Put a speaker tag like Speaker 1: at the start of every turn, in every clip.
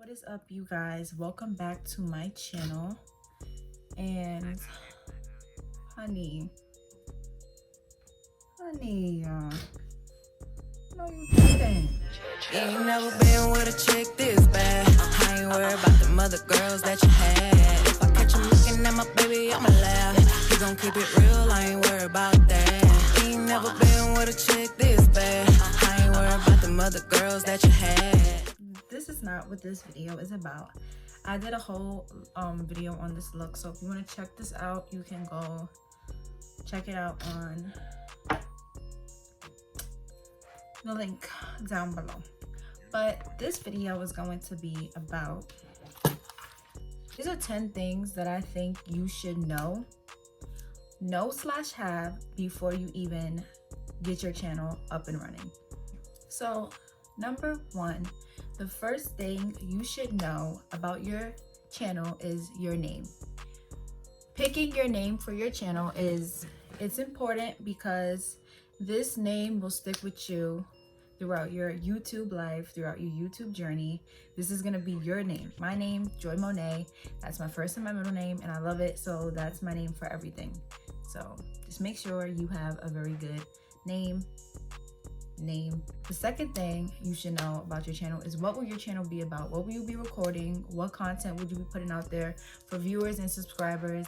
Speaker 1: What is up, you guys? Welcome back to my channel. And honey, no you didn't.
Speaker 2: You ain't never been with a chick this bad. I ain't worried about the other girls that you had. If I catch you looking at my baby, I'ma laugh. You gon' keep it real, I ain't worried about that. You ain't never been with a chick this bad. I ain't worried about the other girls that you had.
Speaker 1: This is not what this video is about. I did a whole video on this look, so if you want to check this out, you can go check it out on the link down below. But this video is going to be about, these are 10 things that I think you should know / have before you even get your channel up and running. So number 1, the first thing you should know about your channel is your name. Picking your name for your channel it's important because this name will stick with you throughout your YouTube life, throughout your YouTube journey. This is gonna be your name. My name, Joy Monet. That's my first and my middle name, and I love it, so that's my name for everything. So just make sure you have a very good name. The second thing you should know about your channel is what will your channel be about? What will you be recording? What content would you be putting out there for viewers and subscribers?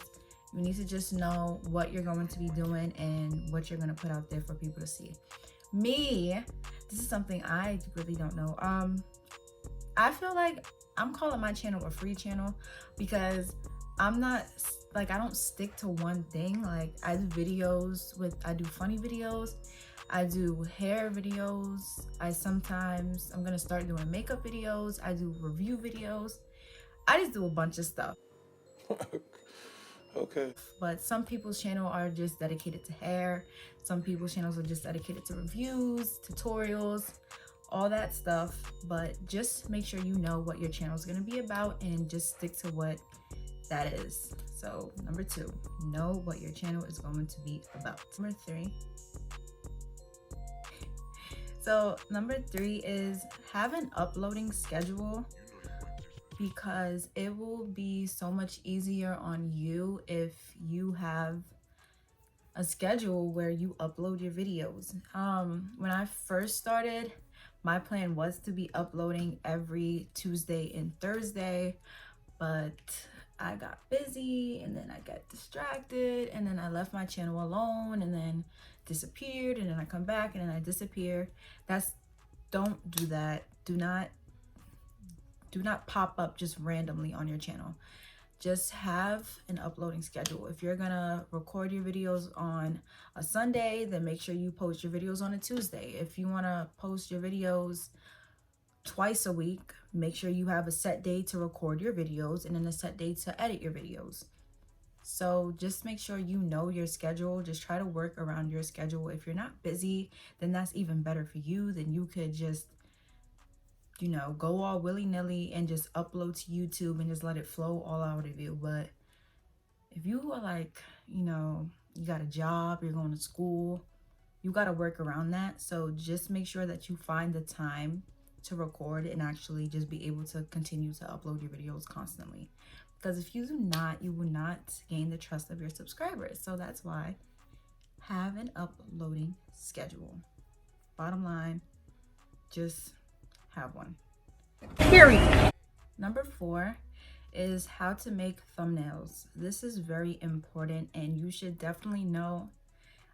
Speaker 1: You need to just know what you're going to be doing and what you're going to put out there for people to see. Me, this is something I really don't know. I feel like I'm calling my channel a free channel because I'm not like, I don't stick to one thing. Like, I do funny videos, I do hair videos, I'm gonna start doing makeup videos, I do review videos, I just do a bunch of stuff.
Speaker 3: Okay.
Speaker 1: But some people's channel are just dedicated to hair, some people's channels are just dedicated to reviews, tutorials, all that stuff. But just make sure you know what your channel is going to be about and just stick to what that is. So number 2, know what your channel is going to be about. Number 3, so number 3 is have an uploading schedule, because it will be so much easier on you if you have a schedule where you upload your videos. When I first started, my plan was to be uploading every Tuesday and Thursday, but I got busy and then I got distracted and then I left my channel alone and then disappeared, and then I come back and then I disappear. Don't do that. Do not pop up just randomly on your channel. Just have an uploading schedule. If you're gonna record your videos on a Sunday, then make sure you post your videos on a Tuesday. If you wanna post your videos twice a week, make sure you have a set day to record your videos and then a set day to edit your videos. So just make sure you know your schedule. Just try to work around your schedule. If you're not busy, then that's even better for you. Then you could just, go all willy-nilly and just upload to YouTube and just let it flow all out of you. But if you are like, you got a job, you're going to school, you got to work around that. So just make sure that you find the time to record and actually just be able to continue to upload your videos constantly. Because if you do not, you will not gain the trust of your subscribers. So that's why have an uploading schedule. Bottom line, just have one. Period. Number 4 is how to make thumbnails. This is very important and you should definitely know.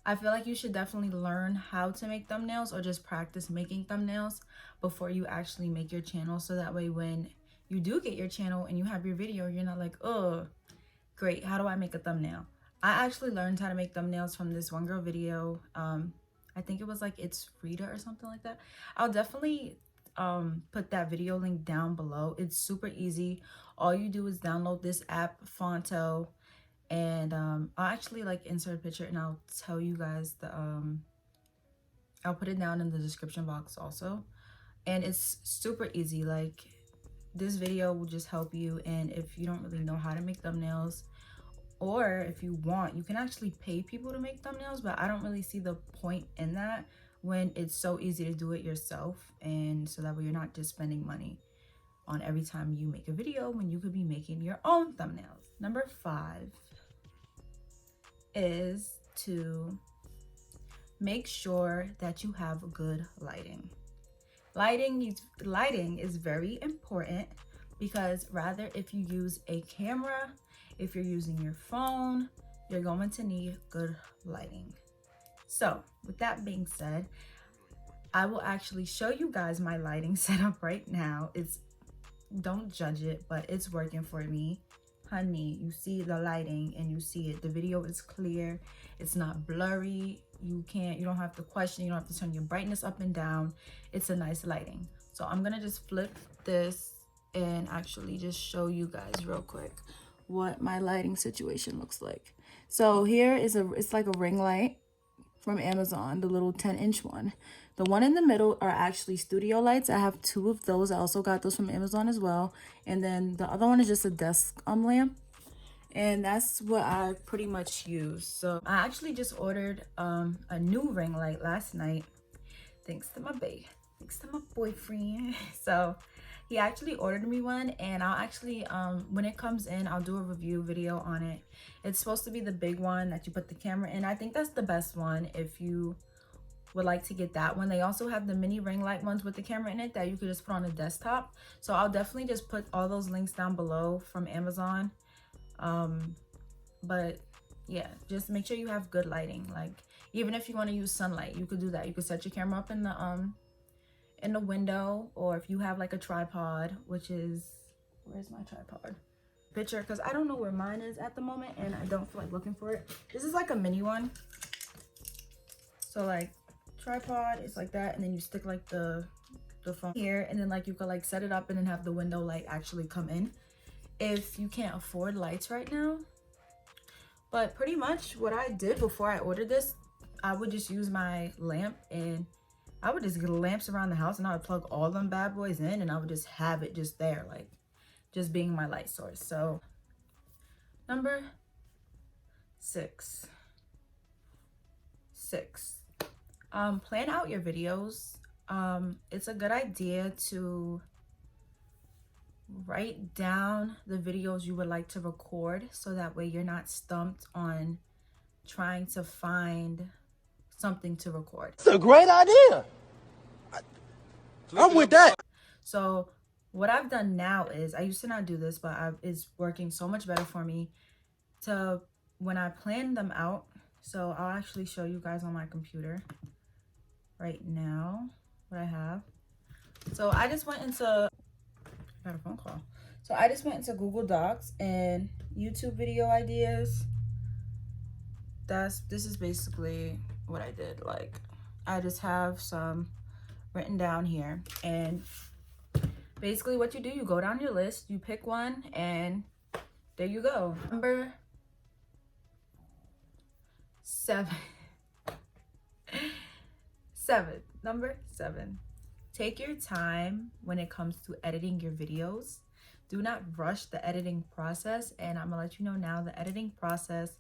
Speaker 1: I feel like you should definitely learn how to make thumbnails or just practice making thumbnails before you actually make your channel, so that way when you do get your channel and you have your video, you're not like, oh, great, how do I make a thumbnail? I actually learned how to make thumbnails from this one girl video. I think it was like It's Rita or something like that. I'll definitely put that video link down below. It's super easy. All you do is download this app, Fonto, and I'll actually insert a picture and I'll tell you guys I'll put it down in the description box also. And it's super easy. This video will just help you. And if you don't really know how to make thumbnails, or if you want, you can actually pay people to make thumbnails, but I don't really see the point in that when it's so easy to do it yourself, and so that way you're not just spending money on every time you make a video when you could be making your own thumbnails. Number 5 is to make sure that you have good lighting. Lighting is very important, because rather if you use a camera, if you're using your phone, you're going to need good lighting. So with that being said, I will actually show you guys my lighting setup right now. Don't judge it, but it's working for me. Honey, you see the lighting and you see it. The video is clear. It's not blurry. You don't have to question. You don't have to turn your brightness up and down. It's a nice lighting. So I'm gonna just flip this and actually just show you guys real quick what my lighting situation looks like. So here is it's like a ring light from Amazon, the little 10-inch one. The one in the middle are actually studio lights. I have 2 of those. I also got those from Amazon as well. And then the other one is just a desk lamp. And that's what I pretty much use. So I actually just ordered a new ring light last night. Thanks to my bae. Thanks to my boyfriend. So he actually ordered me one, and I'll actually, when it comes in, I'll do a review video on it. It's supposed to be the big one that you put the camera in. I think that's the best one if you would like to get that one. They also have the mini ring light ones with the camera in it that you could just put on a desktop. So I'll definitely just put all those links down below from Amazon. But yeah, just make sure you have good lighting. Like, even if you want to use sunlight, you could do that. You could set your camera up in the window, or if you have like a tripod, which is, where's my tripod picture, because I don't know where mine is at the moment and I don't feel like looking for it. This is like a mini one, so like tripod is like that, and then you stick like the phone here, and then like you could like set it up and then have the window light actually come in if you can't afford lights right now. But pretty much what I did before I ordered this, I would just use my lamp, and I would just get lamps around the house, and I would plug all them bad boys in, and I would just have it just there, like just being my light source. So number 6, plan out your videos. It's a good idea to write down the videos you would like to record, so that way you're not stumped on trying to find something to record.
Speaker 3: It's a great idea. I'm with that.
Speaker 1: So what I've done now is, I used to not do this, but it's working so much better for me to, when I plan them out. So I'll actually show you guys on my computer right now what I have. So I just went into, I got a phone call. So I just went into Google Docs and YouTube video ideas. This is basically what I did. Like, I just have some written down here, and basically what you do, you go down your list, you pick one, and there you go. Number 7. Number 7. Take your time when it comes to editing your videos. Do not rush the editing process, and I'm gonna let you know now, the editing process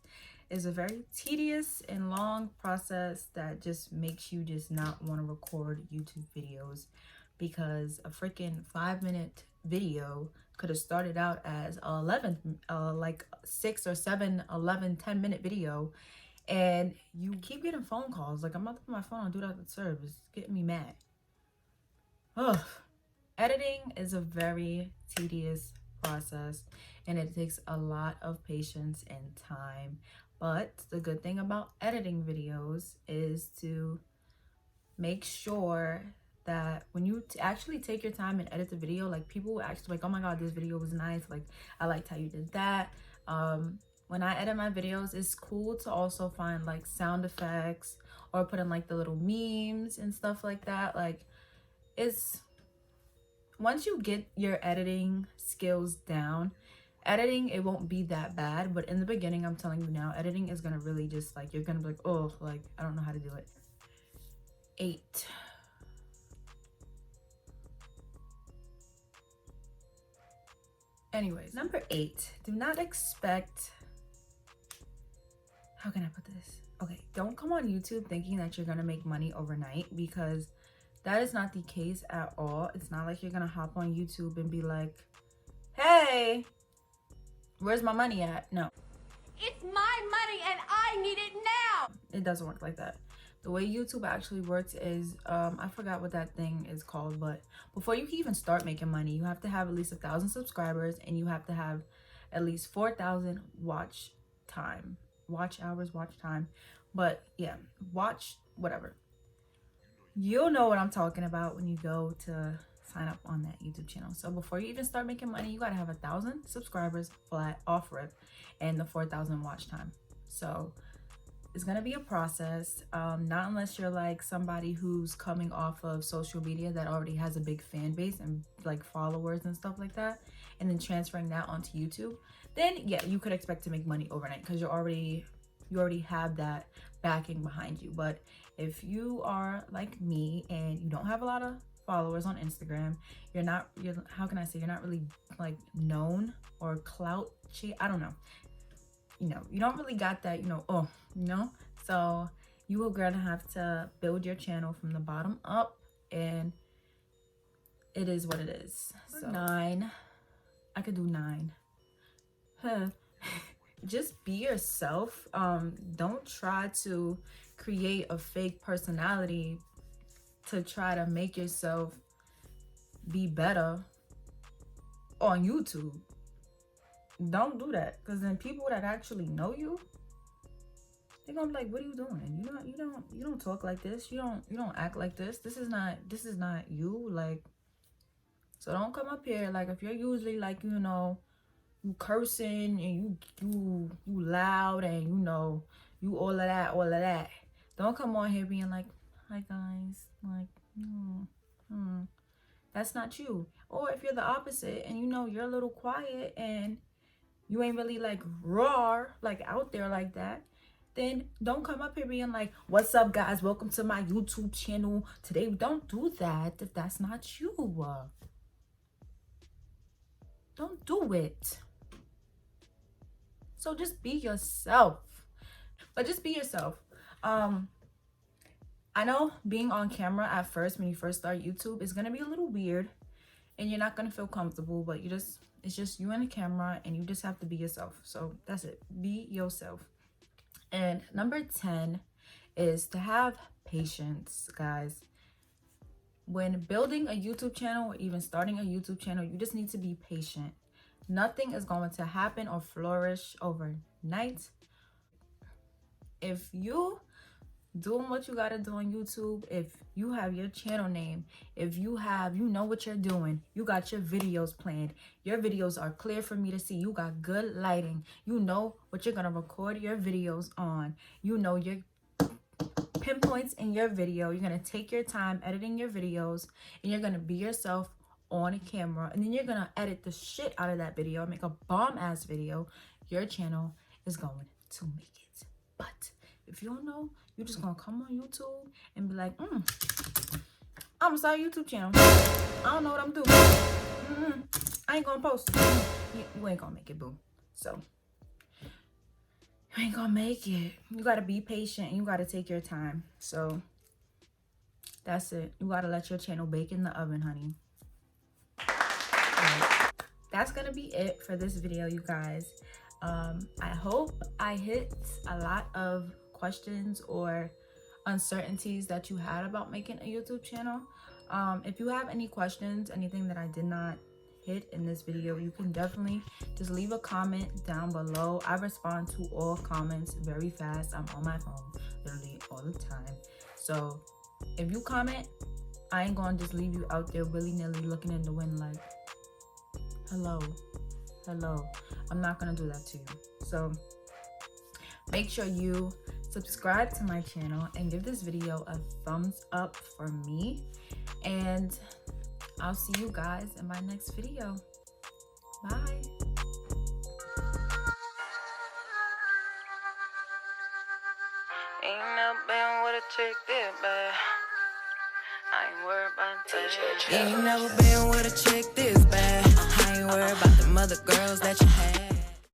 Speaker 1: is a very tedious and long process that just makes you just not want to record YouTube videos, because a freaking 5-minute video could have started out as like 6 or 7, 11, 10-minute video, and you keep getting phone calls. Like, I'm about to put my phone on do not disturb. It's getting me mad. Ugh. Editing is a very tedious process, and it takes a lot of patience and time. But the good thing about editing videos is to make sure that when you actually take your time and edit the video, like, people will actually like, oh my god, this video was nice, like, I liked how you did that. When I edit my videos, it's cool to also find like sound effects, or put in like the little memes and stuff like that. Like, it's, once you get your editing skills down, editing, it won't be that bad. But in the beginning, I'm telling you now, editing is gonna really just like, you're gonna be like, oh, like, I don't know how to do it. 8. Anyways, number 8, do not expect, how can I put this? Okay, don't come on YouTube thinking that you're gonna make money overnight, because That is not the case at all. It's not like you're gonna hop on YouTube and be like, hey, where's my money at? No.
Speaker 3: It's my money and I need it now.
Speaker 1: It doesn't work like that. The way YouTube actually works is, I forgot what that thing is called, but before you can even start making money, you have to have at least 1,000 subscribers and you have to have at least 4,000 watch hours. But yeah, whatever. You'll know what I'm talking about when you go to sign up on that YouTube channel. So before you even start making money, you gotta have 1,000 subscribers flat off rip and the 4,000 watch time. So it's gonna be a process, not unless you're like somebody who's coming off of social media that already has a big fan base and like followers and stuff like that, and then transferring that onto YouTube. Then yeah, you could expect to make money overnight because you already have that backing behind you. But if you are like me and you don't have a lot of followers on Instagram, you're not really like known or clout. I don't know. You don't really got that, so you are gonna have to build your channel from the bottom up, and it is what it is. So 9, I could do 9. Just be yourself. Don't try to create a fake personality to try to make yourself be better on YouTube. Don't do that, because then people that actually know you, they're gonna be like, what are you doing? You don't talk like this. You don't act like this. This is not you. Like, so don't come up here like, if you're usually like, you cursing and you loud and you all of that. Don't come on here being like, hi guys, like, that's not you. Or if you're the opposite and you're a little quiet and you ain't really like raw, like out there like that, then don't come up here being like, what's up guys, welcome to my YouTube channel today. Don't do that if that's not you. Don't do it. So just be yourself. But just be yourself. I know being on camera at first, when you first start YouTube, is gonna be a little weird and you're not gonna feel comfortable, but it's just you and the camera, and you just have to be yourself. So that's it. Be yourself. And number 10 is to have patience, guys. When building a YouTube channel or even starting a YouTube channel, you just need to be patient. Nothing is going to happen or flourish overnight. If you doing what you gotta do on YouTube, if you have your channel name, if you know what you're doing, you got your videos planned, your videos are clear for me to see, you got good lighting, you know what you're gonna record your videos on, you know your pinpoints in your video, you're gonna take your time editing your videos, and you're gonna be yourself on camera, and then you're gonna edit the shit out of that video and make a bomb ass video, your channel is going to make it. But if you don't know, you're just gonna come on YouTube and be like, I'm gonna start a YouTube channel. I don't know what I'm doing. I ain't gonna post. You ain't gonna make it, boo. So you ain't gonna make it. You gotta be patient and you gotta take your time. So that's it. You gotta let your channel bake in the oven, honey. Right. That's gonna be it for this video, you guys. I hope I hit a lot of questions or uncertainties that you had about making a YouTube channel. If you have any questions, anything that I did not hit in this video, you can definitely just leave a comment down below. I respond to all comments very fast. I'm on my phone literally all the time. So if you comment, I ain't gonna just leave you out there willy-nilly looking in the wind like, hello. I'm not gonna do that to you. So make sure you subscribe to my channel and give this video a thumbs up for me, and I'll see you guys in my next video. Bye.
Speaker 2: Ain't never been with a chick this bad. I ain't worried about that. Ain't never been with a chick this bad. I ain't worried about the other girls that you had.